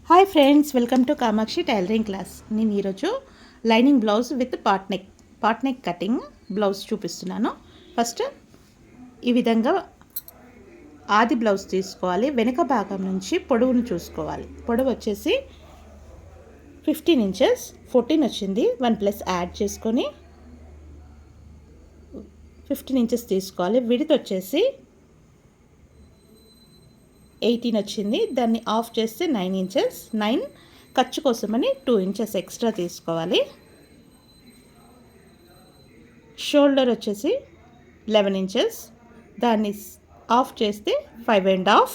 Hi friends, welcome to Kamakshi tailoring class. నేను ఈరోజు lining blouse with pot neck cutting blouse చూపిస్తున్నాను. First ఈ విధంగా ఆది బ్లౌజ్ తీసుకోవాలి. వెనుక భాగం నుంచి పొడవును చూసుకోవాలి. పొడవు వచ్చేసి 15 ఇంచెస్, 14 వచ్చింది. 1 ప్లస్ యాడ్ చేసుకొని 15 ఇంచెస్ తీసుకోవాలి. విడ్త్ వచ్చేసి 18 వచ్చింది. దాన్ని ఆఫ్ చేస్తే 9 ఇంచెస్. 9 ఖర్చు కోసమని 2 ఇంచెస్ ఎక్స్ట్రా తీసుకోవాలి. షోల్డర్ వచ్చేసి 11 ఇంచెస్. దాన్ని ఆఫ్ చేస్తే 5.5.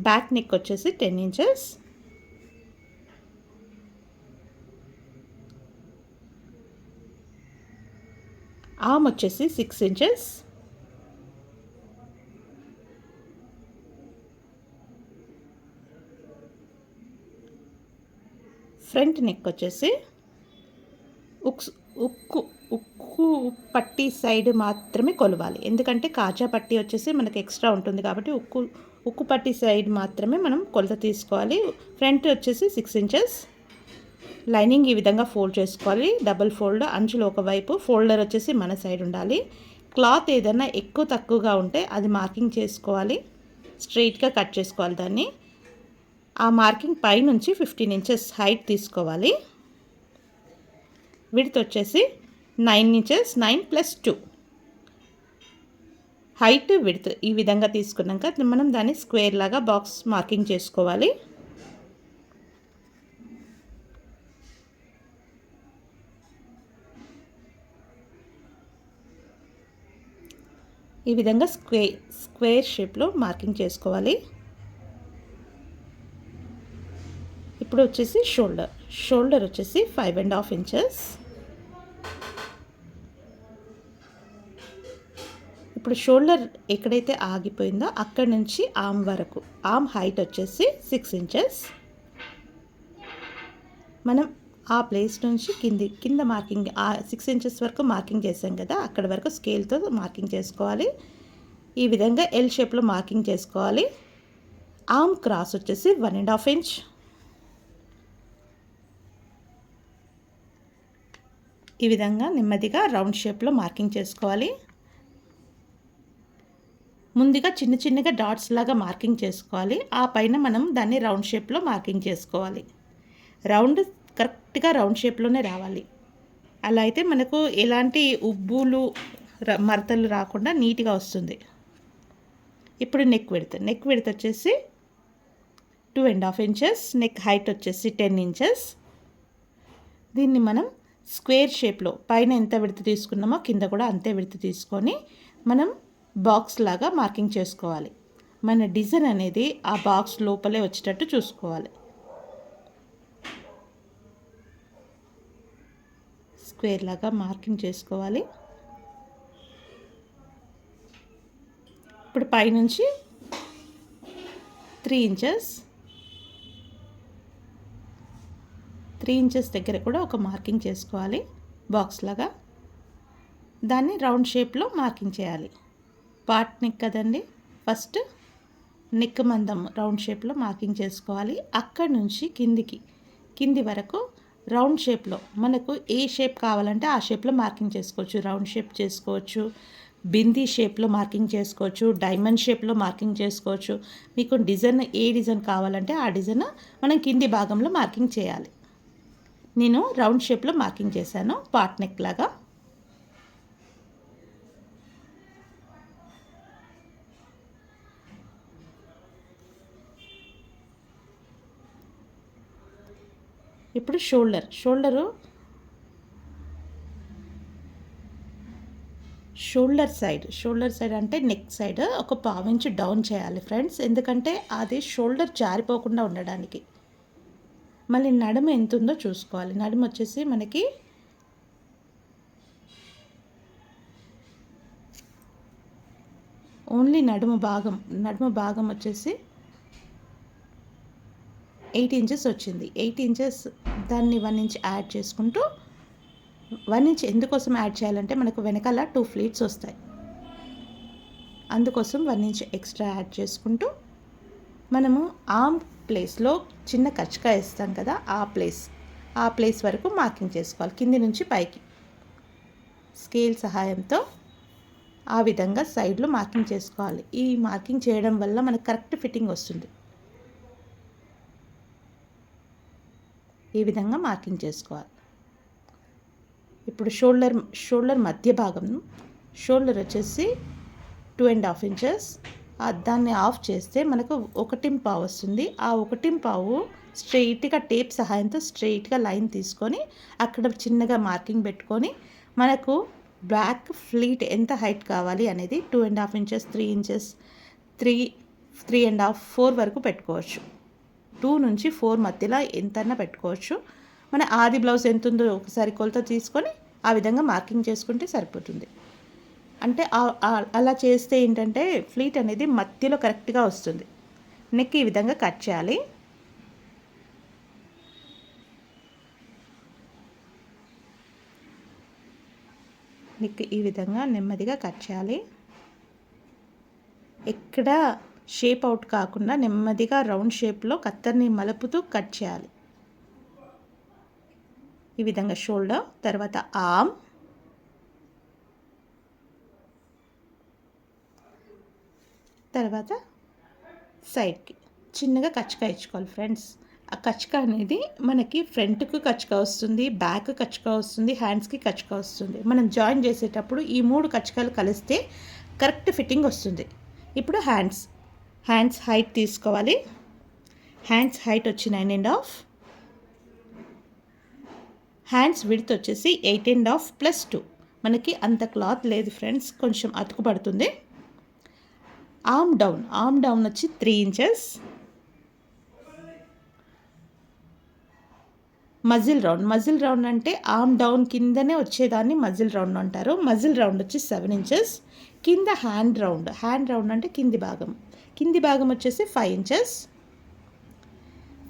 బ్యాక్ నెక్ వచ్చేసి 10 ఇంచెస్. ఆర్మ్ వచ్చేసి 6 ఇంచెస్. ఫ్రంట్ నెక్ వచ్చేసి ఉక్కు పట్టీ సైడ్ మాత్రమే కొలవాలి. ఎందుకంటే కాజా పట్టీ వచ్చేసి మనకి ఎక్స్ట్రా ఉంటుంది కాబట్టి ఉక్కు పట్టీ సైడ్ మాత్రమే మనం కొలత తీసుకోవాలి. ఫ్రంట్ వచ్చేసి 6 ఇంచెస్. లైనింగ్ ఈ విధంగా ఫోల్డ్ చేసుకోవాలి. డబుల్ ఫోల్డ్, అంచులు ఒకవైపు, ఫోల్డర్ వచ్చేసి మన సైడ్ ఉండాలి. క్లాత్ ఏదైనా ఎక్కువ తక్కువగా ఉంటే అది మార్కింగ్ చేసుకోవాలి. స్ట్రైట్గా కట్ చేసుకోవాలి. దాన్ని ఆ మార్కింగ్ పై నుంచి 15 ఇంచెస్ హైట్ తీసుకోవాలి. విడ్త్ వచ్చేసి 9 ఇంచెస్. 9 ప్లస్ 2 హైట్ విడ్త్ ఈ విధంగా తీసుకున్నాక మనం దాన్ని స్క్వేర్ లాగా బాక్స్ మార్కింగ్ చేసుకోవాలి. ఈ విధంగా స్క్వేర్ షేప్లో మార్కింగ్ చేసుకోవాలి. ఇప్పుడు వచ్చేసి షోల్డర్ వచ్చేసి 5.5 ఇంచెస్. ఇప్పుడు షోల్డర్ ఎక్కడైతే ఆగిపోయిందో అక్కడి నుంచి ఆర్మ్ వరకు, ఆర్మ్ హైట్ వచ్చేసి 6 ఇంచెస్. మనం ఆ ప్లేస్ నుంచి కింద మార్కింగ్ 6 ఇంచెస్ వరకు మార్కింగ్ చేసాం కదా, అక్కడ వరకు స్కేల్తో మార్కింగ్ చేసుకోవాలి. ఈ విధంగా ఎల్ షేప్లో మార్కింగ్ చేసుకోవాలి. ఆర్మ్ క్రాస్ వచ్చేసి 1.5 ఇంచ్. ఈ విధంగా నెమ్మదిగా రౌండ్ షేప్లో మార్కింగ్ చేసుకోవాలి. ముందుగా చిన్నగా డాట్స్ లాగా మార్కింగ్ చేసుకోవాలి. ఆ పైన మనం దాన్ని రౌండ్ షేప్లో మార్కింగ్ చేసుకోవాలి. కరెక్ట్గా రౌండ్ షేప్లోనే రావాలి. అలా అయితే మనకు ఎలాంటి ఉబ్బులు మరతలు రాకుండా నీట్గా వస్తుంది. ఇప్పుడు నెక్ విడ్త్ వచ్చేసి 2.5 ఇంచెస్. నెక్ హైట్ వచ్చేసి 10 ఇంచెస్. దీన్ని మనం స్క్వేర్ షేప్లో పైన ఎంత విడ్త్ తీసుకున్నామో కింద కూడా అంతే విడ్త్ తీసుకొని మనం బాక్స్ లాగా మార్కింగ్ చేసుకోవాలి. మన డిజైన్ అనేది ఆ బాక్స్ లోపలే వచ్చేటట్టు చూసుకోవాలి. స్క్వేర్ లాగా మార్కింగ్ చేసుకోవాలి. ఇప్పుడు పైనుంచి 3 ఇంచెస్ దగ్గర కూడా ఒక మార్కింగ్ చేసుకోవాలి బాక్స్ లాగా. దాన్ని రౌండ్ షేప్లో మార్కింగ్ చేయాలి. పార్ట్ నెక్ కదండి, ఫస్ట్ నెక్ మందం రౌండ్ షేప్లో మార్కింగ్ చేసుకోవాలి. అక్కడి నుంచి కింది వరకు రౌండ్ షేప్లో మనకు ఏ షేప్ కావాలంటే ఆ షేప్లో మార్కింగ్ చేసుకోవచ్చు. రౌండ్ షేప్ చేసుకోవచ్చు, బిందీ షేప్లో మార్కింగ్ చేసుకోవచ్చు, డైమండ్ షేప్లో మార్కింగ్ చేసుకోవచ్చు. మీకు ఏ డిజైన్ కావాలంటే ఆ డిజైన్ మనం కింది భాగంలో మార్కింగ్ చేయాలి. నేను రౌండ్ షేప్లో మార్కింగ్ చేశాను పార్ట్ నెక్ లాగా. ఇప్పుడు షోల్డర్ సైడ్ అంటే నెక్ సైడ్ ఒక 1/4 ఇంచ్ డౌన్ చేయాలి ఫ్రెండ్స్. ఎందుకంటే అది షోల్డర్ జారిపోకుండా ఉండడానికి. మళ్ళీ నడుము ఎంత ఉందో చూసుకోవాలి. నడుము వచ్చేసి మనకి ఓన్లీ నడుము భాగం వచ్చేసి 8 ఇంచెస్ వచ్చింది. 8 ఇంచెస్ దాన్ని 1 ఇంచ్ యాడ్ చేసుకుంటూ 1 ఇంచ్ ఎందుకోసం యాడ్ చేయాలంటే మనకు వెనకాల 2 ఫ్లీట్స్ వస్తాయి. అందుకోసం 1 ఇంచ్ ఎక్స్ట్రా యాడ్ చేసుకుంటూ మనము ఆర్మ్ ప్లేస్లో చిన్న కచ్చకాయ వేస్తాం కదా, ఆ ప్లేస్ వరకు మార్కింగ్ చేసుకోవాలి. కింది నుంచి పైకి స్కేల్ సహాయంతో ఆ విధంగా సైడ్లో మార్కింగ్ చేసుకోవాలి. ఈ మార్కింగ్ చేయడం వల్ల మనకు కరెక్ట్ ఫిట్టింగ్ వస్తుంది. ఈ విధంగా మార్కింగ్ చేసుకోవాలి. ఇప్పుడు షోల్డర్ మధ్య భాగం, షోల్డర్ వచ్చేసి 2.5 ఇంచెస్. దాన్ని ఆఫ్ చేస్తే మనకు 1.5 వస్తుంది. ఆ 1.5 స్ట్రెయిట్గా టేప్ సహాయంతో స్ట్రెయిట్గా లైన్ తీసుకొని అక్కడ చిన్నగా మార్కింగ్ పెట్టుకొని మనకు బ్యాక్ ఫ్లీట్ ఎంత హైట్ కావాలి అనేది 2.5 ఇంచెస్, 3 ఇంచెస్, 3.5, 4 వరకు పెట్టుకోవచ్చు. 2 నుంచి 4 మధ్యలో ఎంతైనా పెట్టుకోవచ్చు. మన ఆది బ్లౌజ్ ఎంత ఉందో ఒకసారి కొలత తీసుకొని ఆ విధంగా మార్కింగ్ చేసుకుంటే సరిపోతుంది. అంటే అలా చేస్తే ఏంటంటే ఫ్లీట్ అనేది మధ్యలో కరెక్ట్గా వస్తుంది. నెక్ ఈ విధంగా కట్ చేయాలి. నెక్ ఈ విధంగా నెమ్మదిగా కట్ చేయాలి. ఎక్కడ షేప్ అవుట్ కాకుండా నెమ్మదిగా రౌండ్ షేప్లో కత్తర్ని మలుపుతూ కట్ చేయాలి. ఈ విధంగా షోల్డర్, తర్వాత ఆర్మ్, తర్వాత సైడ్కి చిన్నగా కచ్చకా ఇచ్చుకోవాలి ఫ్రెండ్స్. ఆ కచ్చకా అనేది మనకి ఫ్రంట్కు కచ్చకా వస్తుంది, బ్యాక్ కచ్చకా వస్తుంది, హ్యాండ్స్కి కచ్చకా వస్తుంది. మనం జాయిన్ చేసేటప్పుడు ఈ 3 కచ్చకాలు కలిస్తే కరెక్ట్ ఫిట్టింగ్ వస్తుంది. ఇప్పుడు హ్యాండ్స్ హైట్ తీసుకోవాలి. హ్యాండ్స్ హైట్ వచ్చి 9.5, హ్యాండ్స్ విడ్త్ వచ్చేసి 8.5 + 2. మనకి అంత క్లాత్ లేదు ఫ్రెండ్స్, కొంచెం అతుకు పడుతుంది. ఆర్మ్ డౌన్ వచ్చి 3 ఇంచెస్. మజిల్ రౌండ్ అంటే ఆర్మ్ డౌన్ కిందనే వచ్చేదాన్ని మజిల్ రౌండ్ అంటారు. మజిల్ రౌండ్ వచ్చి 7 ఇంచెస్. కింద హ్యాండ్ రౌండ్ అంటే కింది భాగం వచ్చేసి 5 ఇంచెస్.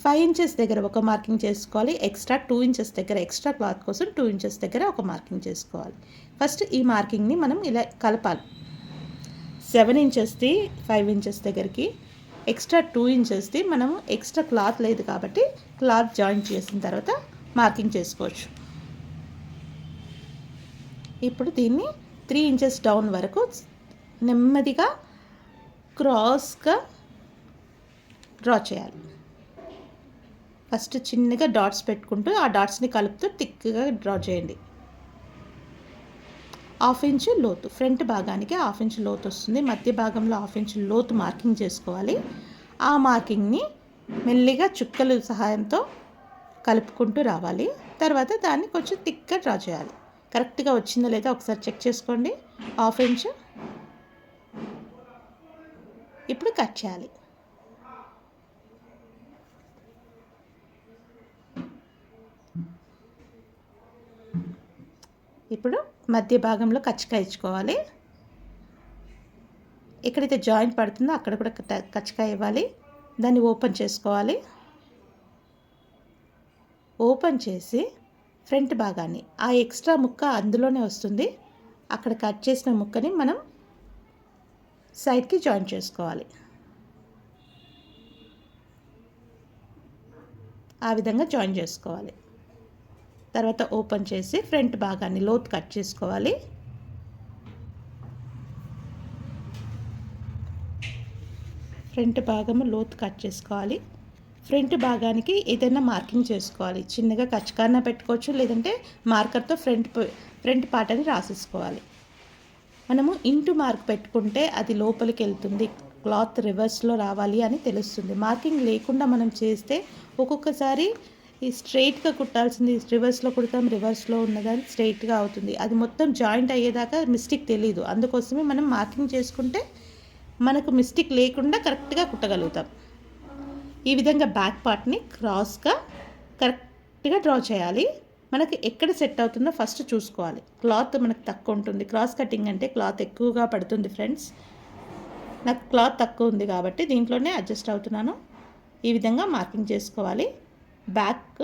5 ఇంచెస్ దగ్గర ఒక మార్కింగ్ చేసుకోవాలి. ఎక్స్ట్రా 2 ఇంచెస్ దగ్గర ఎక్స్ట్రా క్లాత్ కోసం 2 ఇంచెస్ దగ్గర ఒక మార్కింగ్ చేసుకోవాలి. ఫస్ట్ ఈ మార్కింగ్ని మనం ఇలా కలపాలి. 7 ఇంచెస్ది 5 ఇంచెస్ దగ్గరికి, ఎక్స్ట్రా 2 ఇంచెస్ది మనము ఎక్స్ట్రా క్లాత్ లేదు కాబట్టి క్లాత్ జాయిన్ చేసిన తర్వాత మార్కింగ్ చేసుకోవచ్చు. ఇప్పుడు దీన్ని 3 ఇంచెస్ డౌన్ వరకు నెమ్మదిగా క్రాస్గా డ్రా చేయాలి. ఫస్ట్ చిన్నగా డాట్స్ పెట్టుకుంటూ ఆ డాట్స్ని కలుపుతూ థిక్గా డ్రా చేయండి. 1/2 ఇంచ్ లోతు, ఫ్రంట్ భాగానికి 1/2 ఇంచ్ లోతు వస్తుంది. మధ్య భాగంలో 1/2 ఇంచ్ లోతు మార్కింగ్ చేసుకోవాలి. ఆ మార్కింగ్ని మెల్లిగా చుక్కల సహాయంతో కలుపుకుంటూ రావాలి. తర్వాత దాన్ని కొంచెం థిక్గా డ్రా చేయాలి. కరెక్ట్గా వచ్చిందో లేదో ఒకసారి చెక్ చేసుకోండి. 1/2 ఇంచ్. ఇప్పుడు కట్ చేయాలి. ఇప్పుడు మధ్య భాగంలో కచ్చకా ఇచ్చుకోవాలి. ఎక్కడైతే జాయింట్ పడుతుందో అక్కడ కూడా కచ్చకా ఇవ్వాలి. దాన్ని ఓపెన్ చేసుకోవాలి. ఓపెన్ చేసి ఫ్రంట్ భాగాన్ని, ఆ ఎక్స్ట్రా ముక్క అందులోనే వస్తుంది, అక్కడ కట్ చేసిన ముక్కని మనం సైడ్కి జాయిన్ చేసుకోవాలి. ఆ విధంగా జాయిన్ చేసుకోవాలి. తర్వాత ఓపెన్ చేసి ఫ్రంట్ భాగాన్ని లోతు కట్ చేసుకోవాలి. ఫ్రంట్ భాగము లోతు కట్ చేసుకోవాలి. ఫ్రంట్ భాగానికి ఏదైనా మార్కింగ్ చేసుకోవాలి. చిన్నగా కచ్చకాన పెట్టుకోవచ్చు, లేదంటే మార్కర్తో ఫ్రంట్ పార్ట్ అని రాసేసుకోవాలి. మనము ఇంటూ మార్క్ పెట్టుకుంటే అది లోపలికి వెళ్తుంది, క్లాత్ రివర్స్లో రావాలి అని తెలుస్తుంది. మార్కింగ్ లేకుండా మనం చేస్తే ఒక్కొక్కసారి ఈ స్ట్రైట్గా కుట్టాల్సింది రివర్స్లో కుడతాం, రివర్స్లో ఉన్నదాన్ని స్ట్రైట్గా అవుతుంది. అది మొత్తం జాయింట్ అయ్యేదాకా మిస్టేక్ తెలీదు. అందుకోసమే మనం మార్కింగ్ చేసుకుంటే మనకు మిస్టేక్ లేకుండా కరెక్ట్గా కుట్టగలుగుతాం. ఈ విధంగా బ్యాక్ పార్ట్ని క్రాస్గా కరెక్ట్గా డ్రా చేయాలి. మనకి ఎక్కడ సెట్ అవుతుందో ఫస్ట్ చూసుకోవాలి. క్లాత్ మనకు తక్కువ ఉంటుంది. క్రాస్ కటింగ్ అంటే క్లాత్ ఎక్కువగా పడుతుంది ఫ్రెండ్స్. నాకు క్లాత్ తక్కువ ఉంది కాబట్టి దీంట్లోనే అడ్జస్ట్ అవుతున్నాను. ఈ విధంగా మార్కింగ్ చేసుకోవాలి. బ్యాక్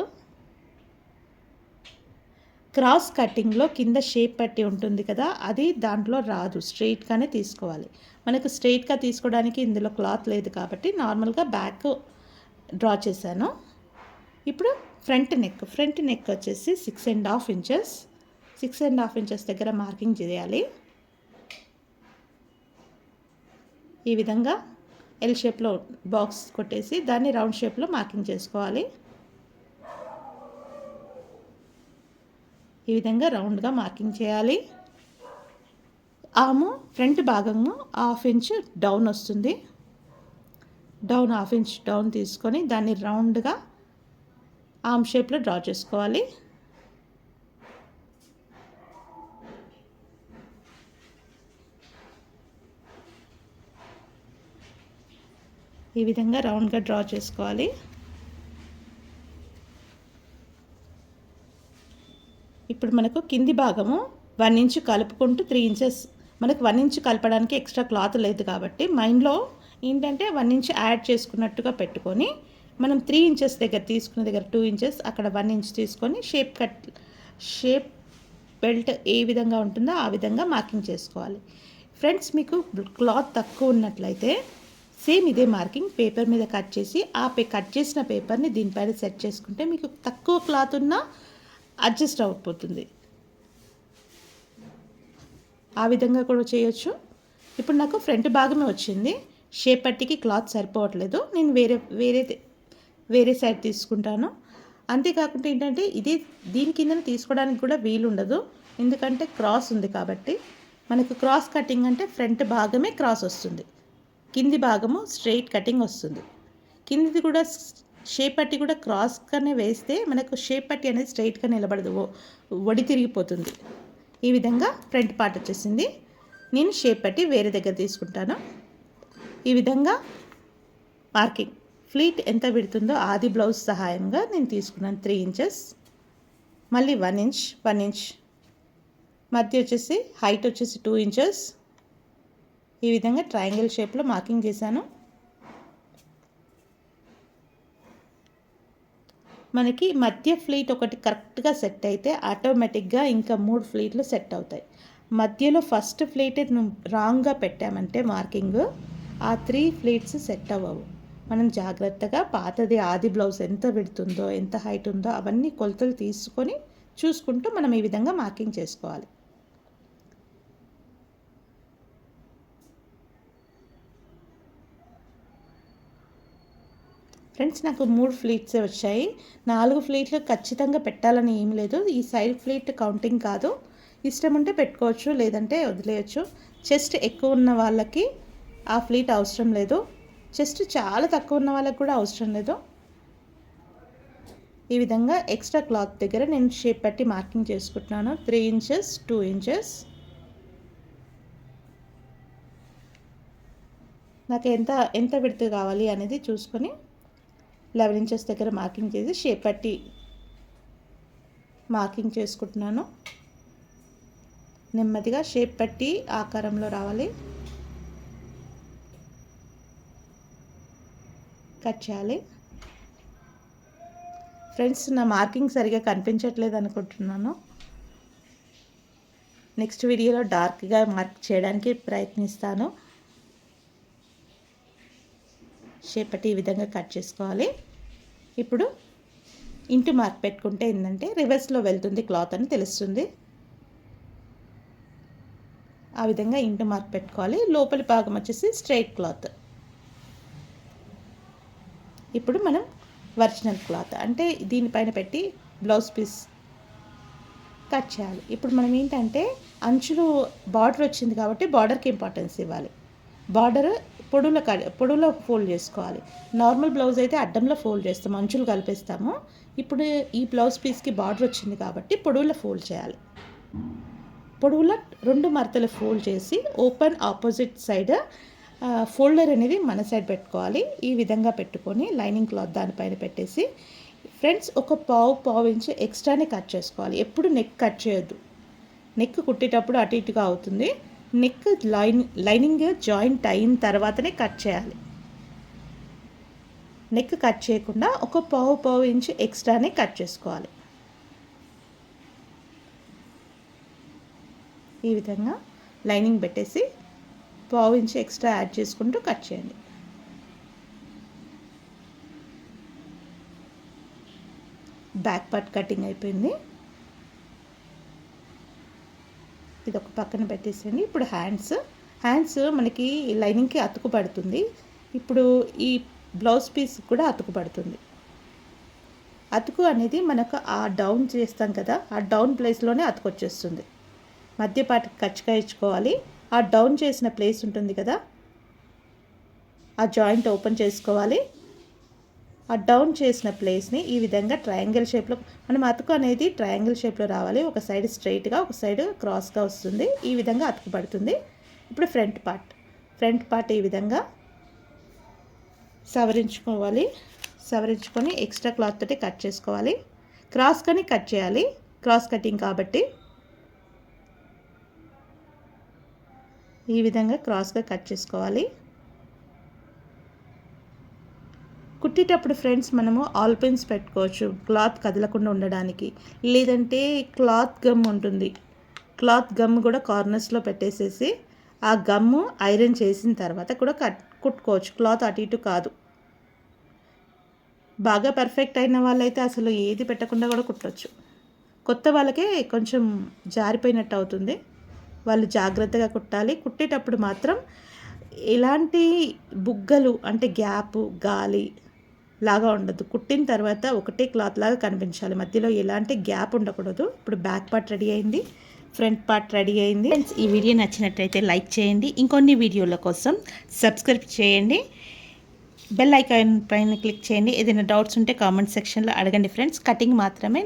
క్రాస్ కటింగ్లో కింద షేప్ పట్టి ఉంటుంది కదా, అది దాంట్లో రాదు, స్ట్రెయిట్గానే తీసుకోవాలి. మనకు స్ట్రెయిట్గా తీసుకోవడానికి ఇందులో క్లాత్ లేదు కాబట్టి నార్మల్గా బ్యాక్ డ్రా చేశాను. ఇప్పుడు ఫ్రంట్ నెక్ వచ్చేసి 6.5 ఇంచెస్, 6.5 ఇంచెస్ దగ్గర మార్కింగ్ చేయాలి. ఈ విధంగా ఎల్ షేప్లో బాక్స్ కొట్టేసి దాన్ని రౌండ్ షేప్లో మార్కింగ్ చేసుకోవాలి. ఈ విధంగా రౌండ్గా మార్కింగ్ చేయాలి. ఆము ఫ్రంట్ భాగము 1/2 ఇంచ్ డౌన్ వస్తుంది. 1/2 ఇంచ్ డౌన్ తీసుకొని దాన్ని రౌండ్గా ఆమ్ షేప్లో డ్రా చేసుకోవాలి. ఈ విధంగా రౌండ్గా డ్రా చేసుకోవాలి. ఇప్పుడు మనకు కింది భాగము 1 ఇంచ్ కలుపుకుంటూ 3 ఇంచెస్, మనకు 1 ఇంచ్ కలపడానికి ఎక్స్ట్రా క్లాత్ లేదు కాబట్టి మైండ్లో ఏంటంటే 1 ఇంచ్ యాడ్ చేసుకున్నట్టుగా పెట్టుకొని మనం 3 ఇంచెస్ దగ్గర తీసుకున్న దగ్గర 2 ఇంచెస్, అక్కడ 1 ఇంచ్ తీసుకొని షేప్ బెల్ట్ ఏ విధంగా ఉంటుందో ఆ విధంగా మార్కింగ్ చేసుకోవాలి. ఫ్రెండ్స్, మీకు క్లాత్ తక్కువ ఉన్నట్లయితే సేమ్ ఇదే మార్కింగ్ పేపర్ మీద కట్ చేసి కట్ చేసిన పేపర్ని దీనిపైన సెట్ చేసుకుంటే మీకు తక్కువ క్లాత్ ఉన్నా అడ్జస్ట్ అయిపోతుంది. ఆ విధంగా కూడా చేయొచ్చు. ఇప్పుడు నాకు ఫ్రంట్ భాగమే వచ్చింది, షేప్ పట్టికి క్లాత్ సరిపోవట్లేదు, నేను వేరే సైడ్ తీసుకుంటాను. అంతేకాకుండా ఏంటంటే దీని కింద తీసుకోవడానికి కూడా వీలు ఉండదు, ఎందుకంటే క్రాస్ ఉంది కాబట్టి. మనకు క్రాస్ కటింగ్ అంటే ఫ్రంట్ భాగమే క్రాస్ వస్తుంది, కింది భాగము స్ట్రెయిట్ కటింగ్ వస్తుంది. కిందిది కూడా షేప్ పట్టి కూడా క్రాస్గానే వేస్తే మనకు షేప్ పట్టి అనేది స్ట్రెయిట్గా నిలబడదు, వడి తిరిగిపోతుంది. ఈ విధంగా ఫ్రంట్ పార్ట్ వచ్చేసింది. నేను షేప్ పట్టి వేరే దగ్గర తీసుకుంటాను. ఈ విధంగా మార్కింగ్ ఫ్లీట్ ఎంత పెడుతుందో ఆది బ్లౌజ్ సహాయంగా నేను తీసుకున్నాను 3 ఇంచెస్, మళ్ళీ 1 ఇంచ్ మధ్య వచ్చేసి హైట్ వచ్చేసి 2 ఇంచెస్. ఈ విధంగా ట్రయాంగిల్ షేప్లో మార్కింగ్ చేశాను. మనకి మధ్య ఫ్లీట్ ఒకటి కరెక్ట్గా సెట్ అయితే ఆటోమేటిక్గా ఇంకా 3 ఫ్లీట్లు సెట్ అవుతాయి. మధ్యలో ఫస్ట్ ఫ్లీట్ రాంగ్గా పెట్టామంటే మార్కింగ్, ఆ 3 ఫ్లీట్స్ సెట్ అవ్వవు. మనం జాగ్రత్తగా పాతది ఆది బ్లౌజ్ ఎంత పెడుతుందో ఎంత హైట్ ఉందో అవన్నీ కొలతలు తీసుకొని చూసుకుంటూ మనం ఈ విధంగా మార్కింగ్ చేసుకోవాలి. ఫ్రెండ్స్, నాకు 3 ఫ్లీట్సే వచ్చాయి. 4 ఫ్లీట్లు ఖచ్చితంగా పెట్టాలని ఏం లేదు. ఈ సైడ్ ఫ్లీట్ కౌంటింగ్ కాదు, ఇష్టం ఉంటే పెట్టుకోవచ్చు, లేదంటే వదిలేయచ్చు. చెస్ట్ ఎక్కువ ఉన్న వాళ్ళకి ఆ ఫ్లీట్ అవసరం లేదు, చెస్ట్ చాలా తక్కువ ఉన్న వాళ్ళకి కూడా అవసరం లేదు. ఈ విధంగా ఎక్స్ట్రా క్లాత్ దగ్గర నేను షేప్ పట్టి మార్కింగ్ చేసుకుంటున్నాను. 3 ఇంచెస్ 2 ఇంచెస్. నాకు ఎంత విడ్త్ కావాలి అనేది చూసుకొని 11 ఇంచెస్ దగ్గర మార్కింగ్ చేసి షేప్ పట్టి మార్కింగ్ చేసుకుంటున్నాను. నెమ్మదిగా షేప్ పట్టి ఆకారంలో రావాలి, కట్ చేయాలి. ఫ్రెండ్స్, నా మార్కింగ్ సరిగా కనిపించట్లేదు అనుకుంటున్నాను. నెక్స్ట్ వీడియోలో డార్క్గా మార్క్ చేయడానికి ప్రయత్నిస్తాను. షేప్ పట్టి ఈ విధంగా కట్ చేసుకోవాలి. ఇప్పుడు ఇంటూ మార్క్ పెట్టుకుంటే ఏంటంటే రివర్స్లో వెళ్తుంది క్లాత్ అని తెలుస్తుంది. ఆ విధంగా ఇంటూ మార్క్ పెట్టుకోవాలి. లోపలి భాగం వచ్చేసి స్ట్రైట్ క్లాత్. ఇప్పుడు మనం ఒరిజినల్ క్లాత్ అంటే దీనిపైన పెట్టి బ్లౌజ్ పీస్ కట్ చేయాలి. ఇప్పుడు మనం ఏంటంటే అంచులు బార్డర్ వచ్చింది కాబట్టి బార్డర్కి ఇంపార్టెన్స్ ఇవ్వాలి. బార్డర్ పొడవులో ఫోల్డ్ చేసుకోవాలి. నార్మల్ బ్లౌజ్ అయితే అడ్డంలో ఫోల్డ్ చేస్తాము, అంచులు కలిపేస్తాము. ఇప్పుడు ఈ బ్లౌజ్ పీస్కి బార్డర్ వచ్చింది కాబట్టి పొడవులో ఫోల్డ్ చేయాలి. పొడవులో 2 మడతలు ఫోల్డ్ చేసి ఓపెన్ ఆపోజిట్ సైడ్ ఫోల్డర్ అనేది మన సైడ్ పెట్టుకోవాలి. ఈ విధంగా పెట్టుకొని లైనింగ్ క్లాత్ దానిపైన పెట్టేసి ఫ్రెండ్స్ ఒక పావు ఇంచు ఎక్స్ట్రానే కట్ చేసుకోవాలి. ఎప్పుడు నెక్ కట్ చేయొద్దు, నెక్ కుట్టేటప్పుడు అటు ఇటుగా అవుతుంది. నెక్ లైనింగ్ జాయింట్ అయిన తర్వాతనే కట్ చేయాలి. నెక్ కట్ చేయకుండా ఒక పావు ఇంచు ఎక్స్ట్రానే కట్ చేసుకోవాలి. ఈ విధంగా లైనింగ్ పెట్టేసి 1/2 ఇంచ్ ఎక్స్ట్రా యాడ్ చేసుకుంటూ కట్ చేయండి. బ్యాక్ పార్ట్ కటింగ్ అయిపోయింది. ఇది ఒక పక్కన పెట్టేసేయండి. ఇప్పుడు హ్యాండ్స్ మనకి లైనింగ్కి అతుకు పడుతుంది. ఇప్పుడు ఈ బ్లౌజ్ పీస్ కూడా అతుకు పడుతుంది. అతుకు అనేది మనకు ఆ డౌన్ చేస్తాం కదా, ఆ డౌన్ ప్లేస్లోనే అతుకు వచ్చేస్తుంది. మధ్య పార్ట్ కచ్చిగా ఇచ్చుకోవాలి. ఆ డౌన్ చేసిన ప్లేస్ ఉంటుంది కదా, ఆ జాయింట్ ఓపెన్ చేసుకోవాలి. ఆ డౌన్ చేసిన ప్లేస్ని ఈ విధంగా ట్రయాంగిల్ షేప్లో, మనం అతుకు అనేది ట్రయాంగిల్ షేప్లో రావాలి. ఒక సైడ్ స్ట్రైట్గా, ఒక సైడ్ క్రాస్గా వస్తుంది. ఈ విధంగా అతుకు పడుతుంది. ఇప్పుడు ఫ్రంట్ పార్ట్ ఈ విధంగా సవరించుకోవాలి. సవరించుకొని ఎక్స్ట్రా క్లాత్ తోటి కట్ చేసుకోవాలి. క్రాస్గానే కట్ చేయాలి, క్రాస్ కటింగ్ కాబట్టి. ఈ విధంగా క్రాస్గా కట్ చేసుకోవాలి. కుట్టేటప్పుడు ఫ్రెండ్స్ మనము ఆల్ పిన్స్ పెట్టుకోవచ్చు క్లాత్ కదలకుండా ఉండడానికి. లేదంటే క్లాత్ గమ్ ఉంటుంది, క్లాత్ గమ్ కూడా కార్నర్స్లో పెట్టేసేసి ఆ గమ్ము ఐరన్ చేసిన తర్వాత కూడా కుట్టుకోవచ్చు. క్లాత్ అటు ఇటు కాదు. బాగా పర్ఫెక్ట్ అయిన వాళ్ళైతే అసలు ఏది పెట్టకుండా కూడా కుట్టవచ్చు. కొత్త వాళ్ళకే కొంచెం జారిపోయినట్టు అవుతుంది. వాళ్ళు జాగ్రత్తగా కుట్టాలి. కుట్టేటప్పుడు మాత్రం ఎలాంటి బుగ్గలు అంటే గ్యాప్, గాలి లాగా ఉండదు. కుట్టిన తర్వాత ఒకటే క్లాత్ లాగా కనిపించాలి, మధ్యలో ఎలాంటి గ్యాప్ ఉండకూడదు. ఇప్పుడు బ్యాక్ పార్ట్ రెడీ అయింది, ఫ్రంట్ పార్ట్ రెడీ అయింది. ఫ్రెండ్స్, ఈ వీడియో నచ్చినట్టయితే లైక్ చేయండి. ఇంకొన్ని వీడియోల కోసం సబ్స్క్రైబ్ చేయండి. బెల్ ఐకాన్ పైన క్లిక్ చేయండి. ఏదైనా డౌట్స్ ఉంటే కామెంట్ సెక్షన్లో అడగండి ఫ్రెండ్స్. కటింగ్ మాత్రమే